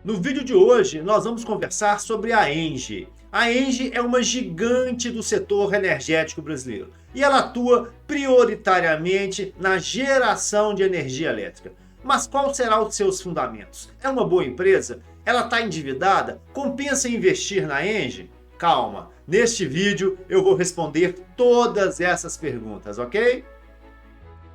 No vídeo de hoje, nós vamos conversar sobre a ENGIE. A ENGIE é uma gigante do setor energético brasileiro e ela atua prioritariamente na geração de energia elétrica. Mas qual será os seus fundamentos? É uma boa empresa? Ela está endividada? Compensa investir na ENGIE? Calma, neste vídeo eu vou responder todas essas perguntas, ok?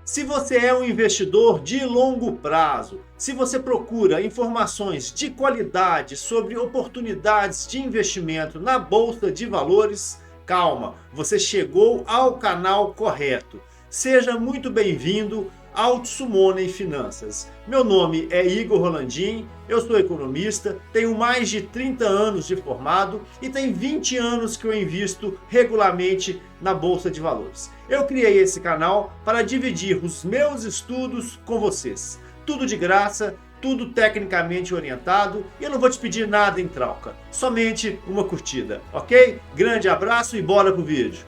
Se você é um investidor de longo prazo, se você procura informações de qualidade sobre oportunidades de investimento na Bolsa de Valores, calma, você chegou ao canal correto. Seja muito bem-vindo ao Tsumoney Finanças. Meu nome é Igor Rolandim, eu sou economista, tenho mais de 30 anos de formado e tem 20 anos que eu invisto regularmente na Bolsa de Valores. Eu criei esse canal para dividir os meus estudos com vocês. Tudo de graça, tudo tecnicamente orientado e eu não vou te pedir nada em troca, somente uma curtida, ok? Grande abraço e bora pro vídeo!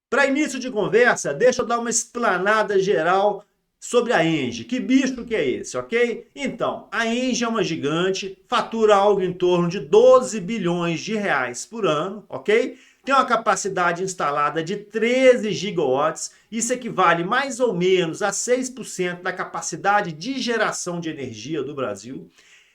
Para início de conversa, deixa eu dar uma explanada geral sobre a ENGIE. Que bicho que é esse, ok? Então, a ENGIE é uma gigante, fatura algo em torno de 12 bilhões de reais por ano, ok? Tem uma capacidade instalada de 13 gigawatts, isso equivale mais ou menos a 6% da capacidade de geração de energia do Brasil.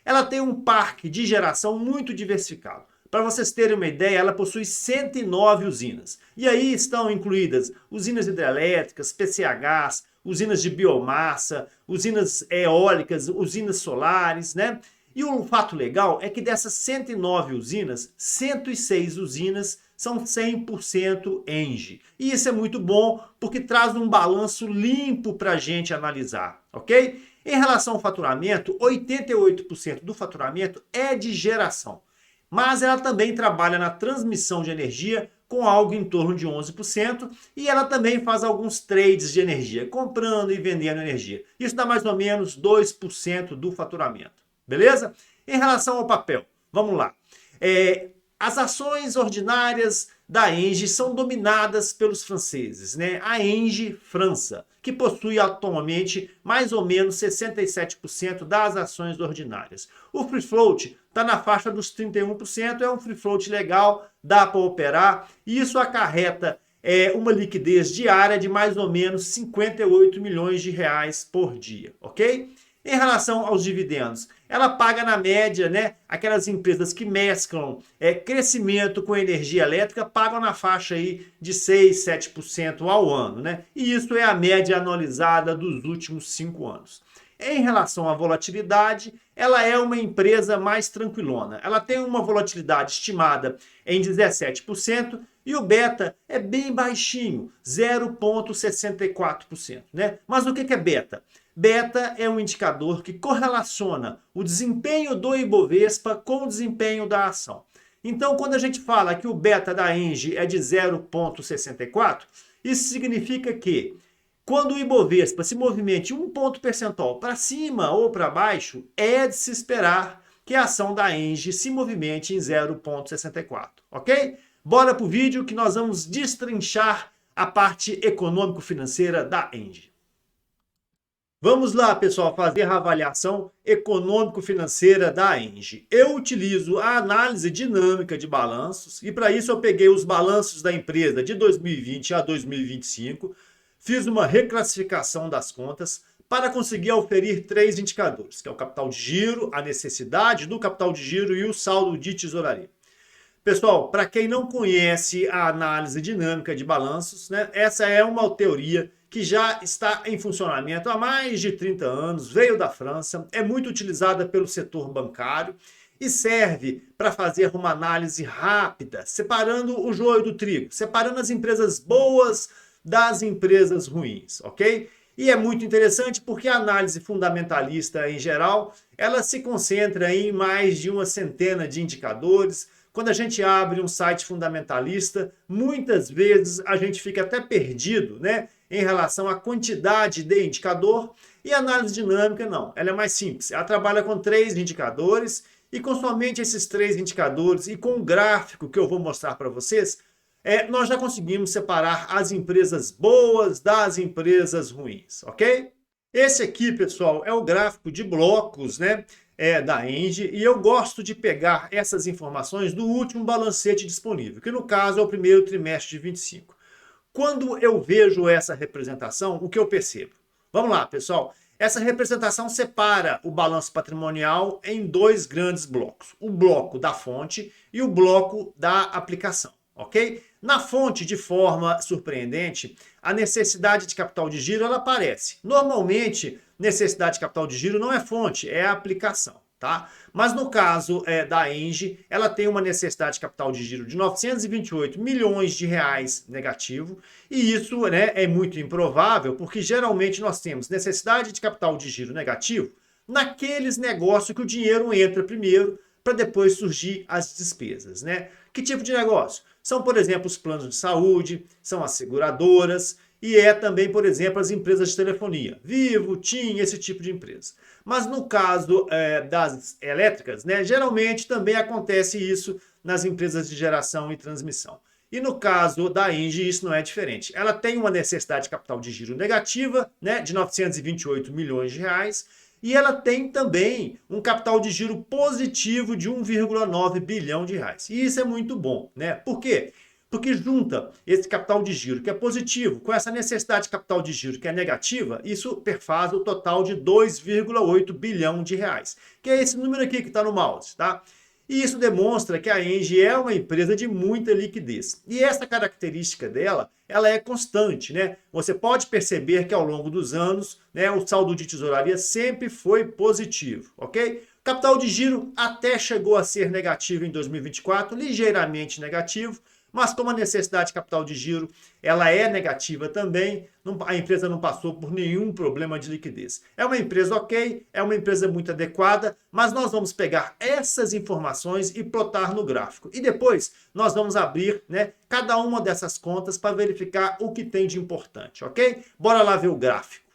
Ela tem um parque de geração muito diversificado. Para vocês terem uma ideia, ela possui 109 usinas. E aí estão incluídas usinas hidrelétricas, PCHs, usinas de biomassa, usinas eólicas, usinas solares, né? E o fato legal é que dessas 109 usinas, 106 usinas são 100% ENGIE. E isso é muito bom porque traz um balanço limpo para a gente analisar, ok? Em relação ao faturamento, 88% do faturamento é de geração. Mas ela também trabalha na transmissão de energia com algo em torno de 11% e ela também faz alguns trades de energia, comprando e vendendo energia. Isso dá mais ou menos 2% do faturamento, beleza? Em relação ao papel, vamos lá. As ações ordinárias da ENGIE são dominadas pelos franceses, né? A ENGIE França, que possui atualmente mais ou menos 67% das ações ordinárias. O free float está na faixa dos 31%, é um free float legal, dá para operar, e isso acarreta uma liquidez diária de mais ou menos 58 milhões de reais por dia, ok? Em relação aos dividendos, ela paga na média, né? Aquelas empresas que mesclam crescimento com energia elétrica pagam na faixa aí de 6, 7% ao ano, né? E isso é a média anualizada dos últimos 5 anos. Em relação à volatilidade, ela é uma empresa mais tranquilona. Ela tem uma volatilidade estimada em 17% e o beta é bem baixinho, 0,64%, né? Mas o que é beta? Beta é um indicador que correlaciona o desempenho do Ibovespa com o desempenho da ação. Então, quando a gente fala que o beta da ENGIE é de 0,64, isso significa que quando o Ibovespa se movimente um ponto percentual para cima ou para baixo, é de se esperar que a ação da ENGIE se movimente em 0,64, ok? Bora para o vídeo que nós vamos destrinchar a parte econômico-financeira da ENGIE. Vamos lá, pessoal, fazer a avaliação econômico-financeira da ENGIE. Eu utilizo a análise dinâmica de balanços e para isso eu peguei os balanços da empresa de 2020 a 2025, fiz uma reclassificação das contas para conseguir oferir 3 indicadores, que é o capital de giro, a necessidade do capital de giro e o saldo de tesouraria. Pessoal, para quem não conhece a análise dinâmica de balanços, né, essa é uma teoria que já está em funcionamento há mais de 30 anos, veio da França, é muito utilizada pelo setor bancário e serve para fazer uma análise rápida, separando o joio do trigo, separando as empresas boas das empresas ruins, ok? E é muito interessante porque a análise fundamentalista em geral, ela se concentra em mais de uma centena de indicadores. Quando a gente abre um site fundamentalista, muitas vezes a gente fica até perdido, né, em relação à quantidade de indicador, e a análise dinâmica não, ela é mais simples. Ela trabalha com 3 indicadores e com somente esses 3 indicadores e com um gráfico que eu vou mostrar para vocês, nós já conseguimos separar as empresas boas das empresas ruins, ok? Esse aqui, pessoal, é o gráfico de blocos, né, da Engie, e eu gosto de pegar essas informações do último balancete disponível, que no caso é o primeiro trimestre de 25. Quando eu vejo essa representação, o que eu percebo? Vamos lá, pessoal. Essa representação separa o balanço patrimonial em dois grandes blocos: o bloco da fonte e o bloco da aplicação, ok? Na fonte, de forma surpreendente, a necessidade de capital de giro ela aparece. Normalmente, necessidade de capital de giro não é fonte, é a aplicação. Tá? Mas no caso da Engie, ela tem uma necessidade de capital de giro de 928 milhões de reais negativo, e isso, né, é muito improvável, porque geralmente nós temos necessidade de capital de giro negativo naqueles negócios que o dinheiro entra primeiro para depois surgir as despesas, né? Que tipo de negócio? São, por exemplo, os planos de saúde, são as seguradoras e é também, por exemplo, as empresas de telefonia, Vivo, TIM, esse tipo de empresa. Mas no caso das elétricas, né, geralmente também acontece isso nas empresas de geração e transmissão. E no caso da Engie, isso não é diferente. Ela tem uma necessidade de capital de giro negativa, né, de 928 milhões de reais, e ela tem também um capital de giro positivo de 1,9 bilhão de reais. E isso é muito bom, né? Por quê? Porque junta esse capital de giro, que é positivo, com essa necessidade de capital de giro, que é negativa, isso perfaz o total de 2,8 bilhão de reais, que é esse número aqui que está no mouse, tá? E isso demonstra que a Engie é uma empresa de muita liquidez. E essa característica dela, ela é constante, né? Você pode perceber que ao longo dos anos, né, o saldo de tesouraria sempre foi positivo, ok? Capital de giro até chegou a ser negativo em 2024, ligeiramente negativo, mas como a necessidade de capital de giro ela é negativa também, a empresa não passou por nenhum problema de liquidez. É uma empresa ok, é uma empresa muito adequada, mas nós vamos pegar essas informações e plotar no gráfico. E depois nós vamos abrir, né, cada uma dessas contas para verificar o que tem de importante, ok? Bora lá ver o gráfico.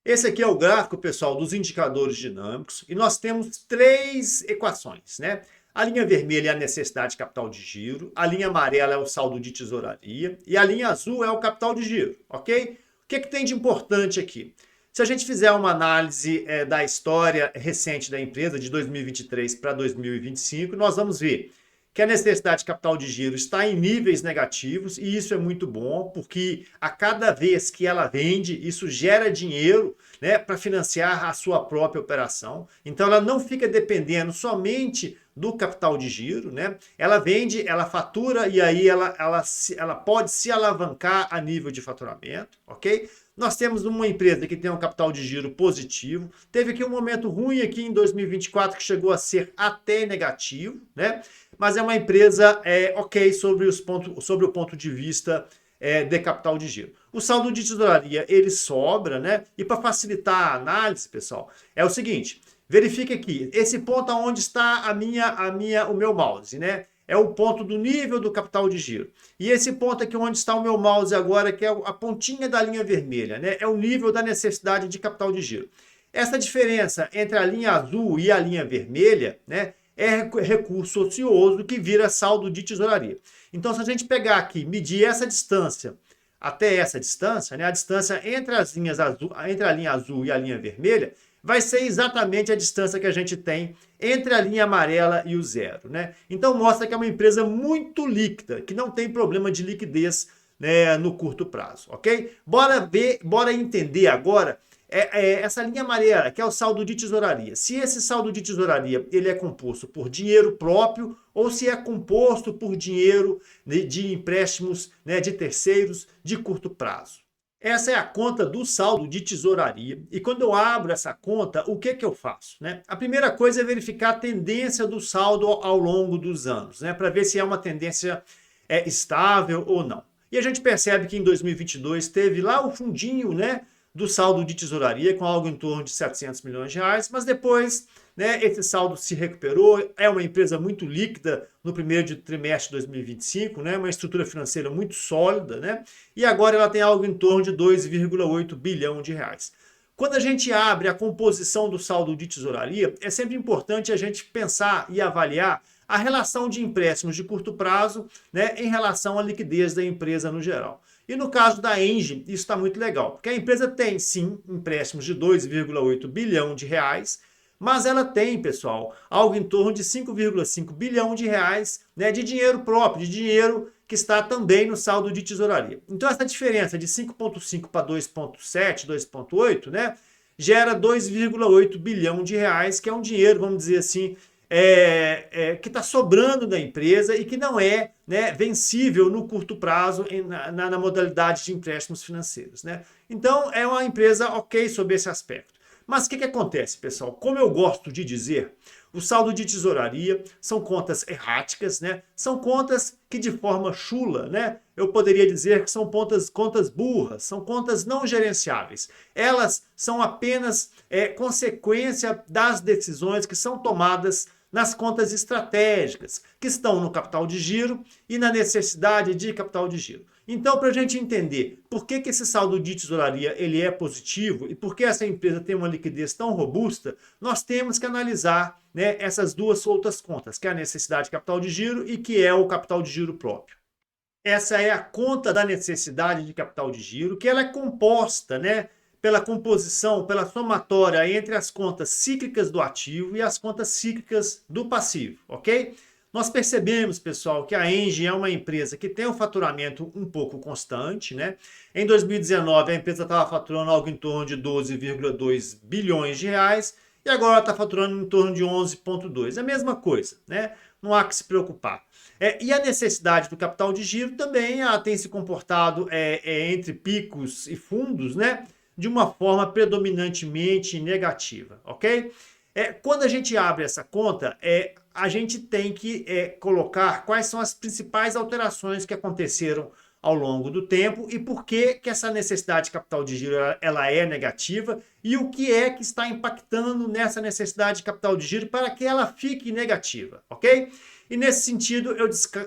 Esse aqui é o gráfico, pessoal, dos indicadores dinâmicos e nós temos três equações, né? A linha vermelha é a necessidade de capital de giro, a linha amarela é o saldo de tesouraria e a linha azul é o capital de giro, ok? O que tem de importante aqui? Se a gente fizer uma análise da história recente da empresa, de 2023 para 2025, nós vamos ver que a necessidade de capital de giro está em níveis negativos, e isso é muito bom, porque a cada vez que ela vende, isso gera dinheiro, né, para financiar a sua própria operação. Então ela não fica dependendo somente do capital de giro, né? Ela vende, ela fatura e aí ela pode se alavancar a nível de faturamento, ok? Nós temos uma empresa que tem um capital de giro positivo. Teve aqui um momento ruim aqui em 2024 que chegou a ser até negativo, né? Mas é uma empresa ok sobre o ponto de vista de capital de giro. O saldo de tesouraria ele sobra, né? E para facilitar a análise, pessoal, é o seguinte: verifique aqui, esse ponto onde está o meu mouse, né? É o ponto do nível do capital de giro. E esse ponto aqui onde está o meu mouse agora, que é a pontinha da linha vermelha, né? É o nível da necessidade de capital de giro. Essa diferença entre a linha azul e a linha vermelha, né, é recurso ocioso que vira saldo de tesouraria. Então, se a gente pegar aqui, medir essa distância até essa distância, né, a distância entre as linhas azul, entre a linha azul e a linha vermelha, vai ser exatamente a distância que a gente tem entre a linha amarela e o zero, né? Então mostra que é uma empresa muito líquida, que não tem problema de liquidez, né, no curto prazo, ok? Bora entender agora essa linha amarela, que é o saldo de tesouraria. Se esse saldo de tesouraria ele é composto por dinheiro próprio ou se é composto por dinheiro de empréstimos, né, de terceiros de curto prazo. Essa é a conta do saldo de tesouraria. E quando eu abro essa conta, o que eu faço, né? A primeira coisa é verificar a tendência do saldo ao longo dos anos, né? Para ver se é uma tendência estável ou não. E a gente percebe que em 2022 teve lá o fundinho, né, do saldo de tesouraria com algo em torno de 700 milhões de reais, mas depois, né, esse saldo se recuperou. É uma empresa muito líquida no primeiro trimestre de 2025, né, uma estrutura financeira muito sólida, né, e agora ela tem algo em torno de 2,8 bilhão de reais. Quando a gente abre a composição do saldo de tesouraria, é sempre importante a gente pensar e avaliar a relação de empréstimos de curto prazo, né, em relação à liquidez da empresa no geral. E no caso da Engie, isso está muito legal, porque a empresa tem sim empréstimos de 2,8 bilhão de reais, mas ela tem, pessoal, algo em torno de 5,5 bilhão de reais, né, de dinheiro próprio, de dinheiro que está também no saldo de tesouraria. Então essa diferença de 5,5 para 2,7, 2,8, né, gera 2,8 bilhão de reais, que é um dinheiro, vamos dizer assim, que está sobrando da empresa e que não é, né, vencível no curto prazo na modalidade de empréstimos financeiros, né? Então é uma empresa ok sobre esse aspecto. Mas o que acontece, pessoal? Como eu gosto de dizer, o saldo de tesouraria são contas erráticas, né? São contas que de forma chula, né? Eu poderia dizer que são contas burras, são contas não gerenciáveis. Elas são apenas consequência das decisões que são tomadas nas contas estratégicas, que estão no capital de giro e na necessidade de capital de giro. Então, para a gente entender por que esse saldo de tesouraria ele é positivo e por que essa empresa tem uma liquidez tão robusta, nós temos que analisar, né, essas duas outras contas, que é a necessidade de capital de giro e que é o capital de giro próprio. Essa é a conta da necessidade de capital de giro, que ela é composta, né, pela composição, pela somatória entre as contas cíclicas do ativo e as contas cíclicas do passivo, ok? Nós percebemos, pessoal, que a Engie é uma empresa que tem um faturamento um pouco constante, né? Em 2019, a empresa estava faturando algo em torno de 12,2 bilhões de reais e agora está faturando em torno de 11,2. É a mesma coisa, né? Não há que se preocupar. E a necessidade do capital de giro também tem se comportado entre picos e fundos, né? De uma forma predominantemente negativa, ok? Quando a gente abre essa conta, a gente tem que colocar quais são as principais alterações que aconteceram ao longo do tempo e por que essa necessidade de capital de giro ela é negativa e o que é que está impactando nessa necessidade de capital de giro para que ela fique negativa, ok? E nesse sentido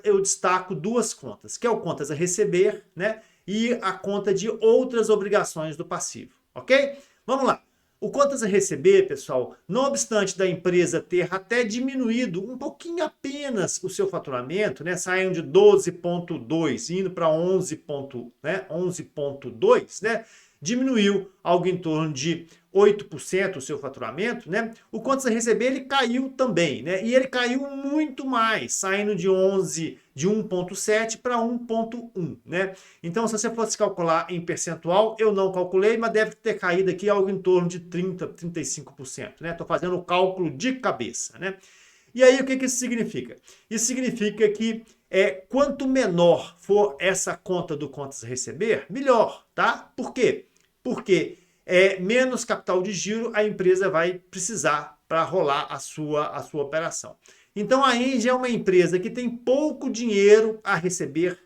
eu destaco duas contas, que é o contas a receber, né? E a conta de outras obrigações do passivo, ok? Vamos lá. O contas a receber, pessoal, não obstante da empresa ter até diminuído um pouquinho apenas o seu faturamento, né, saindo de 12,2 indo para 11,2, né, diminuiu algo em torno de 8% o seu faturamento, né? O contas a receber ele caiu também, né? E ele caiu muito mais, saindo de 1,7 para 1,1, né? Então, se você fosse calcular em percentual, eu não calculei, mas deve ter caído aqui algo em torno de 30, 35%, né? Estou fazendo o cálculo de cabeça, né? E aí, o que isso significa? Isso significa que quanto menor for essa conta do contas a receber, melhor, tá? Por quê? Porque menos capital de giro a empresa vai precisar para rolar a sua operação. Então a Engie é uma empresa que tem pouco dinheiro a receber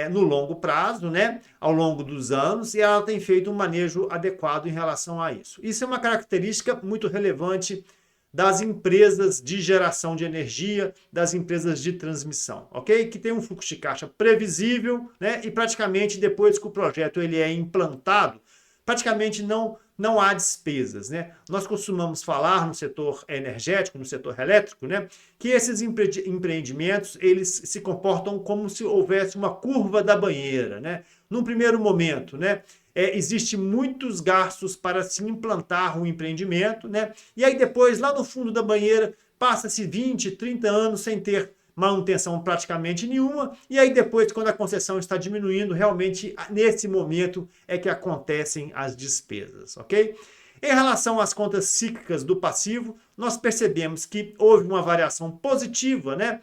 no longo prazo, né, ao longo dos anos, e ela tem feito um manejo adequado em relação a isso. Isso é uma característica muito relevante das empresas de geração de energia, das empresas de transmissão, ok? Que tem um fluxo de caixa previsível, né, e praticamente depois que o projeto ele é implantado, praticamente não há despesas, né? Nós costumamos falar no setor energético, no setor elétrico, né, que esses empreendimentos eles se comportam como se houvesse uma curva da banheira, né? Num primeiro momento, né, existe muitos gastos para se implantar um empreendimento, né? E aí depois, lá no fundo da banheira, passa-se 20, 30 anos sem ter manutenção praticamente nenhuma, e aí depois, quando a concessão está diminuindo, realmente nesse momento é que acontecem as despesas, ok? Em relação às contas cíclicas do passivo, nós percebemos que houve uma variação positiva, né,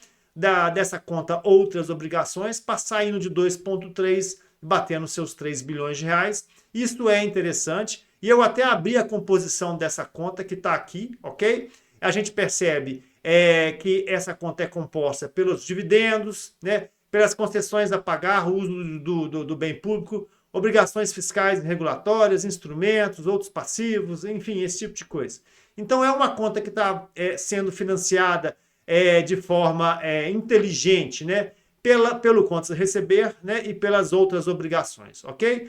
dessa conta outras obrigações, saindo de 2,3, batendo seus 3 bilhões de reais. Isso é interessante, e eu até abri a composição dessa conta que está aqui, ok? A gente percebe que essa conta é composta pelos dividendos, né, pelas concessões a pagar, o uso do bem público, obrigações fiscais e regulatórias, instrumentos, outros passivos, enfim, esse tipo de coisa. Então é uma conta que está sendo financiada de forma inteligente, né, pelo contas a receber, né, e pelas outras obrigações, ok?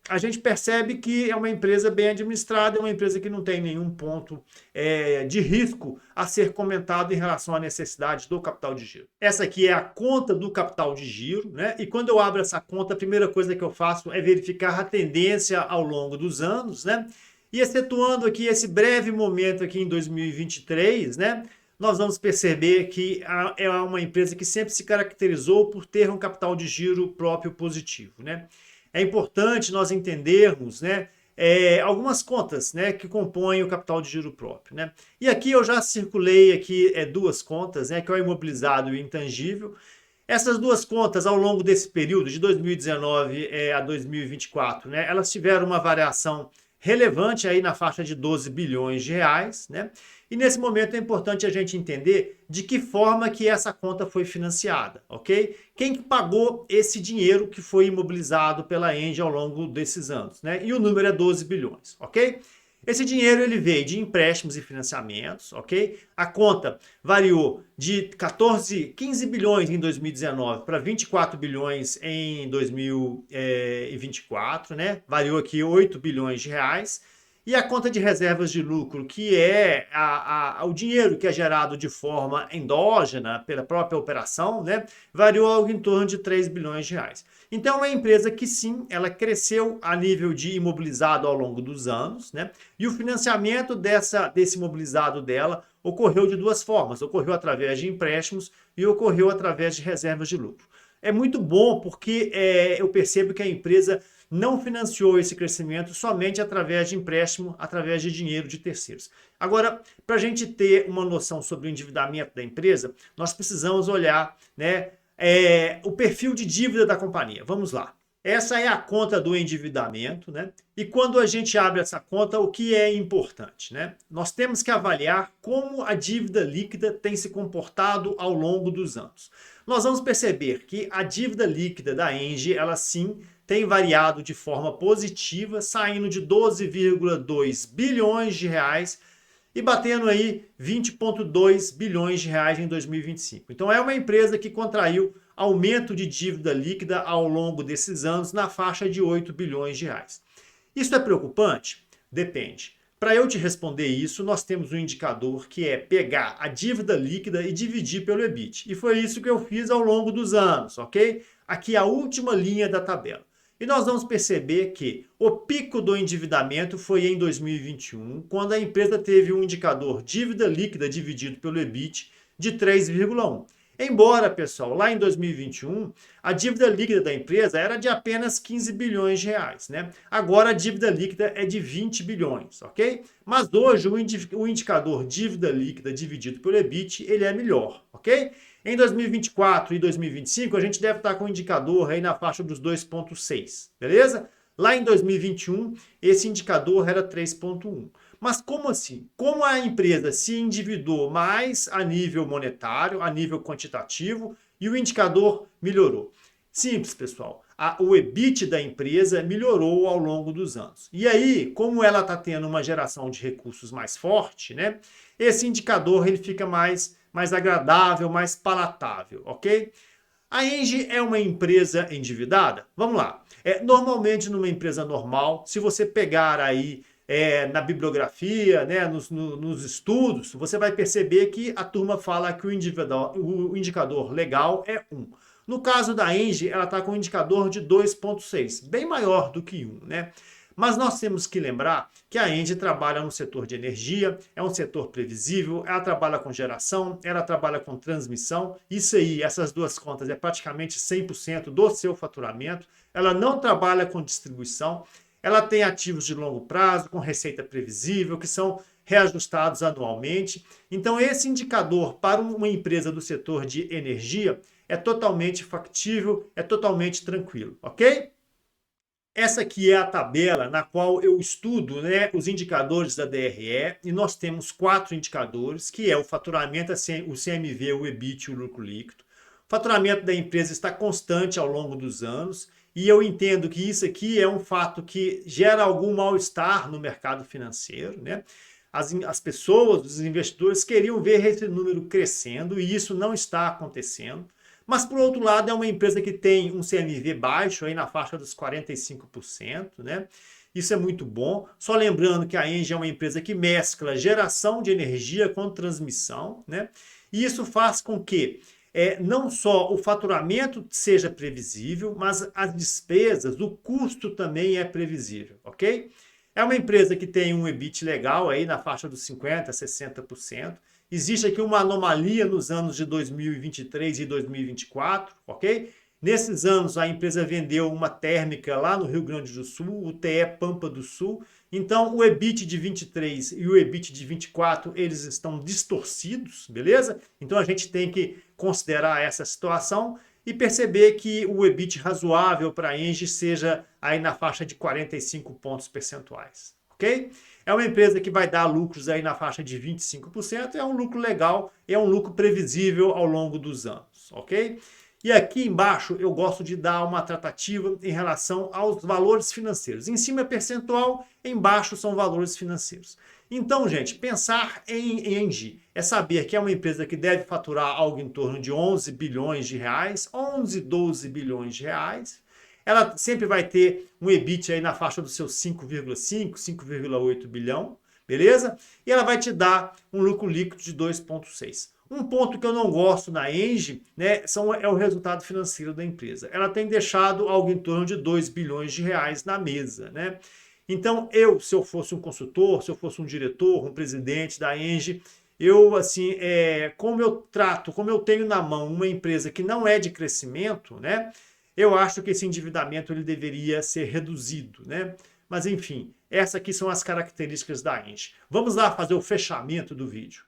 a gente percebe que é uma empresa bem administrada, é uma empresa que não tem nenhum ponto de risco a ser comentado em relação à necessidade do capital de giro. Essa aqui é a conta do capital de giro, né? E quando eu abro essa conta, a primeira coisa que eu faço é verificar a tendência ao longo dos anos, né? E excetuando aqui esse breve momento aqui em 2023, né? Nós vamos perceber que é uma empresa que sempre se caracterizou por ter um capital de giro próprio positivo, né? É importante nós entendermos, né, algumas contas, né, que compõem o capital de giro próprio, né? E aqui eu já circulei aqui duas contas, né, que é o imobilizado e o intangível. Essas duas contas, ao longo desse período, de 2019 a 2024, né, elas tiveram uma variação relevante aí na faixa de 12 bilhões de reais, né? E nesse momento é importante a gente entender de que forma que essa conta foi financiada, ok? Quem que pagou esse dinheiro que foi imobilizado pela Engie ao longo desses anos, né? E o número é 12 bilhões, ok? Esse dinheiro ele veio de empréstimos e financiamentos, ok? A conta variou de 15 bilhões em 2019 para 24 bilhões em 2024, né? Variou aqui 8 bilhões de reais. E a conta de reservas de lucro, que é o dinheiro que é gerado de forma endógena pela própria operação, né, variou algo em torno de 3 bilhões de reais. Então, é uma empresa que sim, ela cresceu a nível de imobilizado ao longo dos anos, né, e o financiamento desse imobilizado dela ocorreu de duas formas, ocorreu através de empréstimos e ocorreu através de reservas de lucro. É muito bom porque eu percebo que a empresa não financiou esse crescimento somente através de empréstimo, através de dinheiro de terceiros. Agora, para a gente ter uma noção sobre o endividamento da empresa, nós precisamos olhar, né, o perfil de dívida da companhia. Vamos lá. Essa é a conta do endividamento, né? E quando a gente abre essa conta, o que é importante, né? Nós temos que avaliar como a dívida líquida tem se comportado ao longo dos anos. Nós vamos perceber que a dívida líquida da Engie, ela sim tem variado de forma positiva, saindo de 12,2 bilhões de reais e batendo aí 20,2 bilhões de reais em 2025. Então é uma empresa que contraiu aumento de dívida líquida ao longo desses anos na faixa de 8 bilhões de reais. Isso é preocupante? Depende. Para eu te responder isso, nós temos um indicador que é pegar a dívida líquida e dividir pelo EBIT. E foi isso que eu fiz ao longo dos anos, ok? Aqui a última linha da tabela. E nós vamos perceber que o pico do endividamento foi em 2021, quando a empresa teve um indicador dívida líquida dividido pelo EBIT de 3,1. Embora, pessoal, lá em 2021, a dívida líquida da empresa era de apenas 15 bilhões de reais, né? Agora a dívida líquida é de 20 bilhões, ok? Mas hoje o indicador dívida líquida dividido pelo EBIT, ele é melhor, ok? Em 2024 e 2025, a gente deve estar com um indicador aí na faixa dos 2,6, beleza? Lá em 2021, esse indicador era 3,1. Mas como assim? Como a empresa se endividou mais a nível monetário, a nível quantitativo, e o indicador melhorou? Simples, pessoal. O EBIT da empresa melhorou ao longo dos anos. E aí, como ela está tendo uma geração de recursos mais forte, né? Esse indicador ele fica mais agradável, mais palatável, ok? A Engie é uma empresa endividada? Vamos lá. Normalmente, numa empresa normal, se você pegar aí na bibliografia, né, nos estudos, você vai perceber que a turma fala que o indicador legal é 1. No caso da Engie, ela está com um indicador de 2,6, bem maior do que 1, né? Mas nós temos que lembrar que a Engie trabalha no setor de energia, é um setor previsível, ela trabalha com geração, ela trabalha com transmissão, isso aí, essas duas contas é praticamente 100% do seu faturamento, ela não trabalha com distribuição, ela tem ativos de longo prazo, com receita previsível, que são reajustados anualmente. Então, esse indicador para uma empresa do setor de energia é totalmente factível, é totalmente tranquilo, ok? Essa aqui é a tabela na qual eu estudo, né, os indicadores da DRE e nós temos 4 indicadores, que é o faturamento, o CMV, o EBIT e o lucro líquido. O faturamento da empresa está constante ao longo dos anos e eu entendo que isso aqui é um fato que gera algum mal-estar no mercado financeiro, né? As pessoas, os investidores queriam ver esse número crescendo e isso não está acontecendo. Mas, por outro lado, é uma empresa que tem um CMV baixo, aí na faixa dos 45%, né? Isso é muito bom. Só lembrando que a Engie é uma empresa que mescla geração de energia com transmissão, né? E isso faz com que não só o faturamento seja previsível, mas as despesas, o custo também é previsível, ok? É uma empresa que tem um EBIT legal aí na faixa dos 50%, 60%. Existe aqui uma anomalia nos anos de 2023 e 2024, ok? Nesses anos, a empresa vendeu uma térmica lá no Rio Grande do Sul, o TE Pampa do Sul. Então, o EBIT de 23 e o EBIT de 24, eles estão distorcidos, beleza? Então, a gente tem que considerar essa situação e perceber que o EBIT razoável para a Engie seja aí na faixa de 45 pontos percentuais, ok? É uma empresa que vai dar lucros aí na faixa de 25%, é um lucro legal, é um lucro previsível ao longo dos anos, ok? E aqui embaixo eu gosto de dar uma tratativa em relação aos valores financeiros. Em cima é percentual, embaixo são valores financeiros. Então, gente, pensar em Engie é saber que é uma empresa que deve faturar algo em torno de 11 bilhões de reais, 11, 12 bilhões de reais. Ela sempre vai ter um EBIT aí na faixa dos seus 5,5, 5,8 bilhão, beleza? E ela vai te dar um lucro líquido de 2,6. Um ponto que eu não gosto na Engie, né, é o resultado financeiro da empresa. Ela tem deixado algo em torno de 2 bilhões de reais na mesa, né? Então, se eu fosse um consultor, se eu fosse um diretor, um presidente da Engie, eu, assim, como eu tenho na mão uma empresa que não é de crescimento, né? Eu acho que esse endividamento ele deveria ser reduzido, né? Mas, enfim, essas aqui são as características da Engie. Vamos lá fazer o fechamento do vídeo.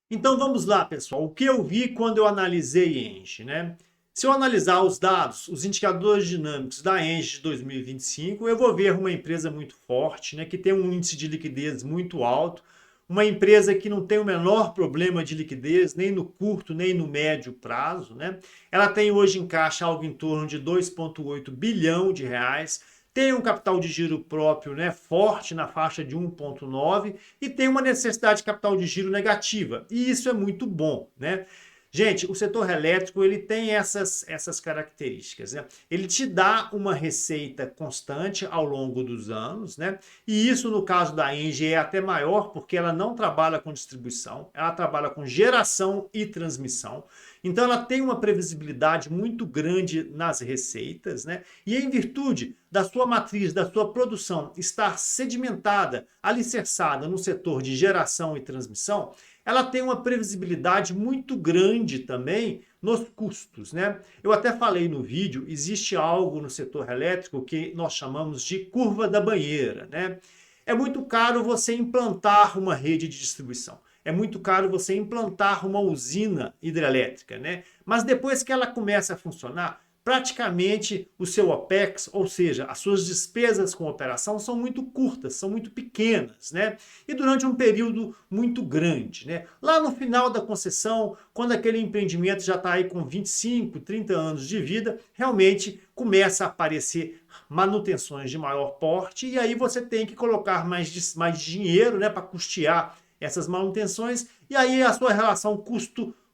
Então vamos lá, pessoal. O que eu vi quando eu analisei Engie, né? Se eu analisar os dados, os indicadores dinâmicos da Engie de 2025, eu vou ver uma empresa muito forte, né, que tem um índice de liquidez muito alto, uma empresa que não tem o menor problema de liquidez, nem no curto, nem no médio prazo, né? Ela tem hoje em caixa algo em torno de 2,8 bilhão de reais, tem um capital de giro próprio, né, forte na faixa de 1,9 e tem uma necessidade de capital de giro negativa. E isso é muito bom, né? Gente, o setor elétrico ele tem essas características, né? Ele te dá uma receita constante ao longo dos anos, né? E isso no caso da Engie é até maior porque ela não trabalha com distribuição, ela trabalha com geração e transmissão. Então ela tem uma previsibilidade muito grande nas receitas, né? E em virtude da sua matriz, da sua produção estar sedimentada, alicerçada no setor de geração e transmissão, ela tem uma previsibilidade muito grande também nos custos, né? Eu até falei no vídeo, existe algo no setor elétrico que nós chamamos de curva da banheira, né? É muito caro você implantar uma rede de distribuição. É muito caro você implantar uma usina hidrelétrica, né? Mas depois que ela começa a funcionar, praticamente o seu OPEX, ou seja, as suas despesas com operação são muito curtas, são muito pequenas, né? E durante um período muito grande, né? Lá no final da concessão, quando aquele empreendimento já está aí com 25, 30 anos de vida, realmente começa a aparecer manutenções de maior porte e aí você tem que colocar mais dinheiro, né, para custear essas manutenções e aí a sua relação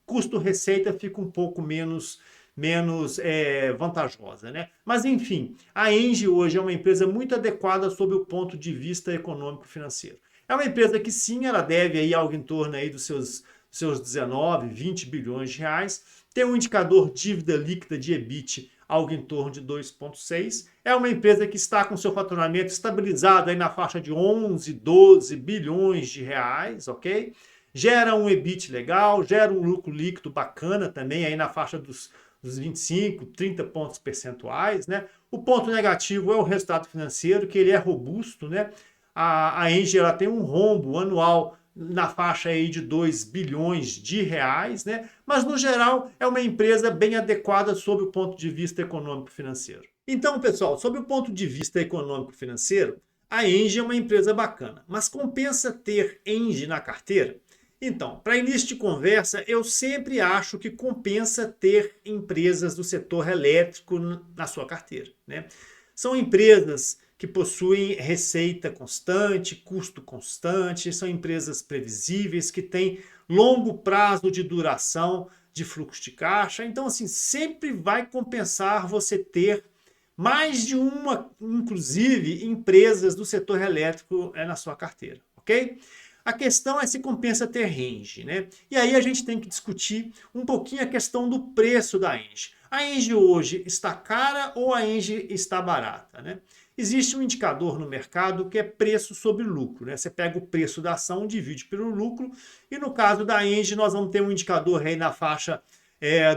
custo-receita fica um pouco menos vantajosa, né? Mas enfim, a Engie hoje é uma empresa muito adequada sob o ponto de vista econômico-financeiro. É uma empresa que sim, ela deve aí algo em torno aí dos seus 19, 20 bilhões de reais, tem um indicador dívida líquida de EBIT algo em torno de 2,6. É uma empresa que está com seu faturamento estabilizado aí na faixa de 11, 12 bilhões de reais, ok? Gera um EBIT legal, gera um lucro líquido bacana também aí na faixa dos 25, 30 pontos percentuais, né? O ponto negativo é o resultado financeiro, que ele é robusto, né? A Engie ela tem um rombo anual na faixa aí de 2 bilhões de reais, né? Mas no geral é uma empresa bem adequada sob o ponto de vista econômico-financeiro. Então, pessoal, sob o ponto de vista econômico-financeiro, a Engie é uma empresa bacana, mas compensa ter Engie na carteira? Então, para início de conversa, eu sempre acho que compensa ter empresas do setor elétrico na sua carteira, né? São empresas que possuem receita constante, custo constante, são empresas previsíveis, que têm longo prazo de duração de fluxo de caixa. Então, assim, sempre vai compensar você ter mais de uma, inclusive, empresas do setor elétrico na sua carteira, ok? A questão é se compensa ter Engie, né? E aí a gente tem que discutir um pouquinho a questão do preço da Engie. A Engie hoje está cara ou a Engie está barata, né? Existe um indicador no mercado que é preço sobre lucro, né? Você pega o preço da ação, divide pelo lucro, e no caso da Engie nós vamos ter um indicador aí na faixa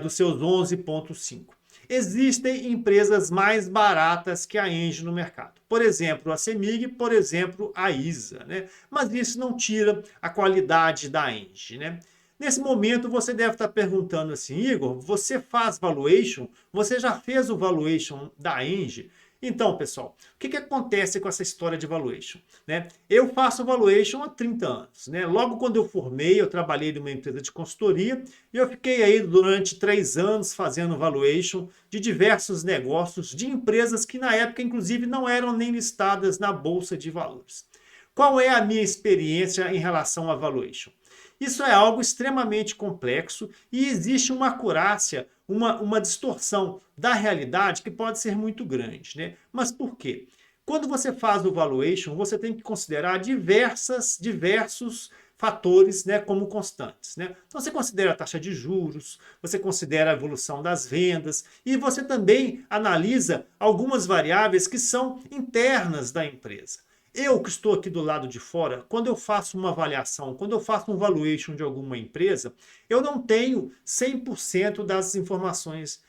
dos seus 11,5. Existem empresas mais baratas que a Engie no mercado. Por exemplo, a CEMIG, por exemplo, a ISA, né? Mas isso não tira a qualidade da Engie, né? Nesse momento você deve estar perguntando assim, Igor, você faz valuation? Você já fez o valuation da Engie? Então, pessoal, o que acontece com essa história de valuation, né? Eu faço valuation há 30 anos, né? Logo quando eu formei, eu trabalhei numa empresa de consultoria e eu fiquei aí durante 3 anos fazendo valuation de diversos negócios de empresas que na época, inclusive, não eram nem listadas na Bolsa de Valores. Qual é a minha experiência em relação a valuation? Isso é algo extremamente complexo e existe uma acurácia, uma distorção da realidade que pode ser muito grande, né? Mas por quê? Quando você faz o valuation, você tem que considerar diversos fatores, né, como constantes, né? Então você considera a taxa de juros, você considera a evolução das vendas e você também analisa algumas variáveis que são internas da empresa. Eu que estou aqui do lado de fora, quando eu faço uma avaliação, quando eu faço um valuation de alguma empresa, eu não tenho 100% das informações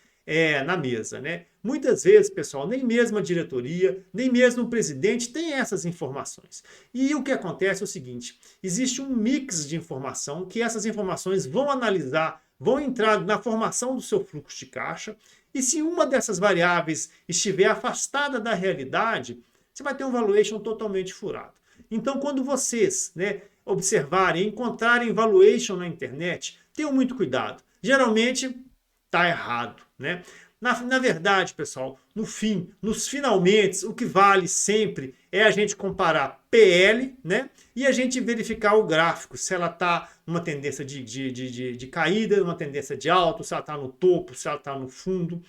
na mesa, né? Muitas vezes, pessoal, nem mesmo a diretoria, nem mesmo o presidente tem essas informações. E o que acontece é o seguinte, existe um mix de informação que essas informações vão analisar, vão entrar na formação do seu fluxo de caixa, e se uma dessas variáveis estiver afastada da realidade, você vai ter um valuation totalmente furado. Então, quando vocês, né, observarem, encontrarem valuation na internet, tenham muito cuidado. Geralmente, está errado, né? Na verdade, pessoal, no fim, nos finalmente, o que vale sempre é a gente comparar PL, né? E a gente verificar o gráfico, se ela está numa tendência de caída, numa tendência de alta, se ela está no topo, se ela está no fundo.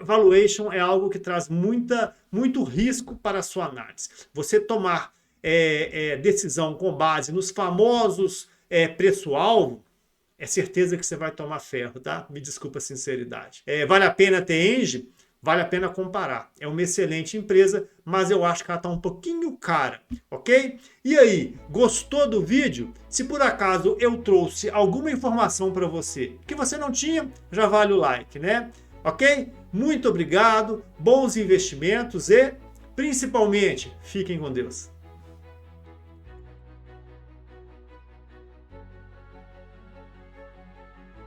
Valuation é algo que traz muito risco para a sua análise. Você tomar decisão com base nos famosos preço-alvo, é certeza que você vai tomar ferro, tá? Me desculpa a sinceridade. Vale a pena ter Engie? Vale a pena comparar. É uma excelente empresa, mas eu acho que ela está um pouquinho cara, ok? E aí, gostou do vídeo? Se por acaso eu trouxe alguma informação para você que você não tinha, já vale o like, né? Ok? Muito obrigado, bons investimentos e, principalmente, fiquem com Deus.